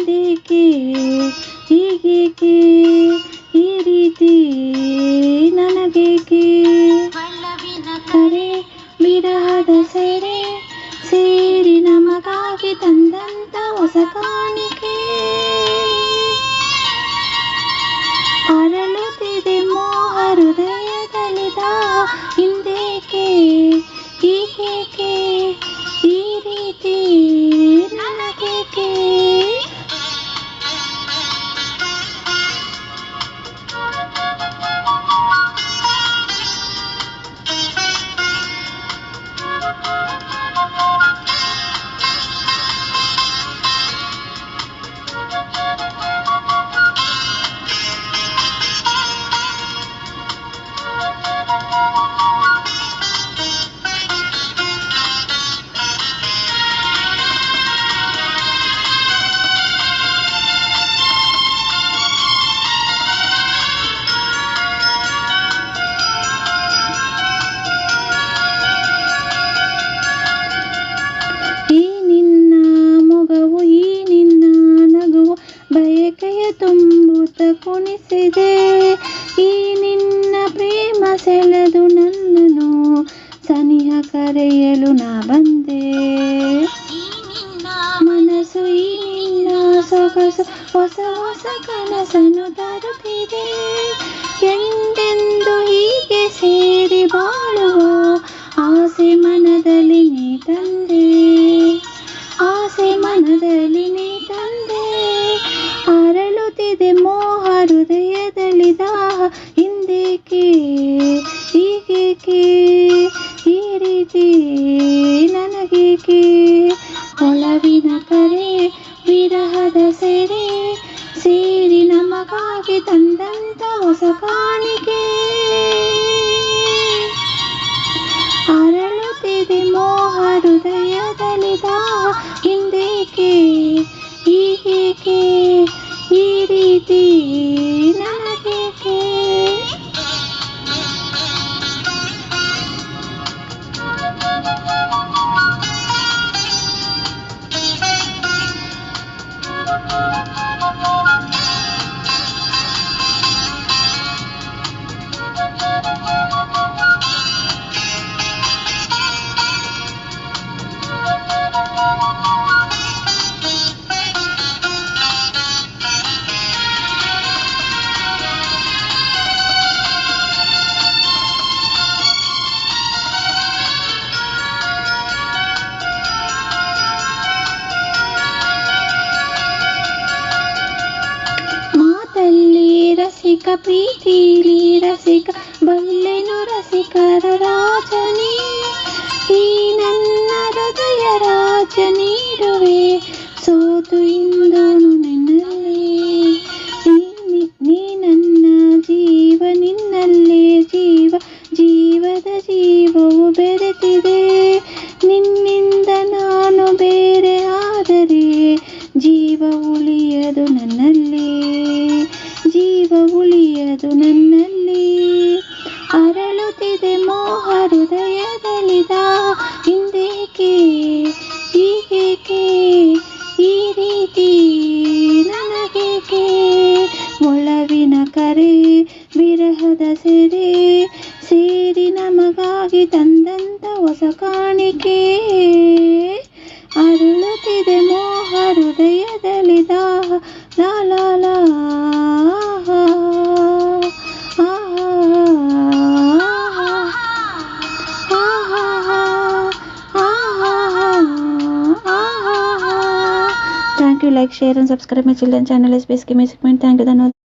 ಹಿಂದೇಕೆ ಹೀಗೇಕೆ ಈ ರೀತಿ ನನಗೇಕೆ ಒಲವಿನ ಕರೆ ವಿರಹದ ಸೆರೆ ಸೇರಿ ನಮಗಾಗಿ ತಂದಂತ ಹೊಸ ಕಾಣಿಕೆ ಅರಳುತ್ತಿದೆ ಮೋಹ ಹೃದಯದಲ್ಲಿ ದಾಹ ಹಿಂದೇಕೆ ಹೀಗೇಕೆ ಈ ರೀತಿ ನನಗೇಕೆ ಬಯಕೆಯ ತುಂಬುತ್ತ ಕುಣಿಸಿದೆ ಈ ನಿನ್ನ ಪ್ರೇಮ ಸೆಳೆದು ನನ್ನನು ಸನಿಹ ಕರೆಯಲು ನಾ ಬಂದೆ ಮನಸ್ಸು ಈ ನಿನ್ನ ಸೊಗಸು ಹೊಸ ಹೊಸ ಕನಸನ್ನು ತರುತ್ತಿದೆ ಎಂದೆಂದು ಹೀಗೆ ಸೇರಿ ಬಾಳುವ ಆಸೆ ಮನದಲ್ಲಿ ನೀ ತಂದೆ ಆಸೆ ಮನದಲ್ಲಿ ನೀ ತಂದೆ ಅರಳುತ್ತಿದೆ ಮೋಹ ಹೃದಯದಲ್ಲಿ ದಾಹ ಹಿಂದೇಕೆ ಹೀಗೇಕೆ ಈ ರೀತಿ ನನಗೇಕೆ ಒಲವಿನ ಕರೆ ವಿರಹದ ಸೆರೆ ಸೇರಿ ನಮಗಾಗಿ ತಂದಂತ ಹೊಸ ಕಾಣಿಕೆ ಅರಳುತ್ತಿದೆ ಮೋಹ ಹೃದಯದಲ್ಲಿ ದಾಹ ಹಿಂದೇಕೆ ಹೀಗೇಕೆ ಈ ರೀತಿ ನನಗೇಕೆ ರಸಿಕ ಪ್ರೀತಿಲಿ ರಸಿಕ ಬಲ್ಲೆನು ರಸಿಕರ ರಾಜನೇ ಈ ನನ್ನ ಹೃದಯ ರಾಜ ನೀಡುವೆ ಸೋತು ಇಂದು ನಿನ್ನಲ್ಲಿ ನೀ ನನ್ನ ಜೀವ ನಿನ್ನಲ್ಲೇ ಜೀವ ಜೀವದ ಜೀವವು ಬೆರೆತಿದೆ ನಿನ್ನಿಂದ ನಾನು ಬೇರೆ ಆದರೆ ಜೀವ ಉಳಿಯದು ನನ್ನಲ್ಲಿ ಜೀವ ಉಳಿಯದು ನನ್ನಲ್ಲಿ ಅರಳುತ್ತಿದೆ ಮೋಹ ಹೃದಯದಲ್ಲಿ ದಾಹ ಹಿಂದೇಕೆ ಹೀಗೇಕೆ ಈ ರೀತಿ ನನಗೇಕೆ ಒಲವಿನ ಕರೆ ವಿರಹದ ಸೆರೆ ಸೇರಿ ನಮಗಾಗಿ ತಂದಂತ ಹೊಸ ಕಾಣಿಕೆ ಅರಳುತ್ತಿದೆ ಮೋಹ ಹೃದಯದಲ್ಲಿ ದಾಹ ಲಾ ಲಾ ಲಾ Thank you. Like, share and subscribe my children channel SBSK Music Mind. Thank you.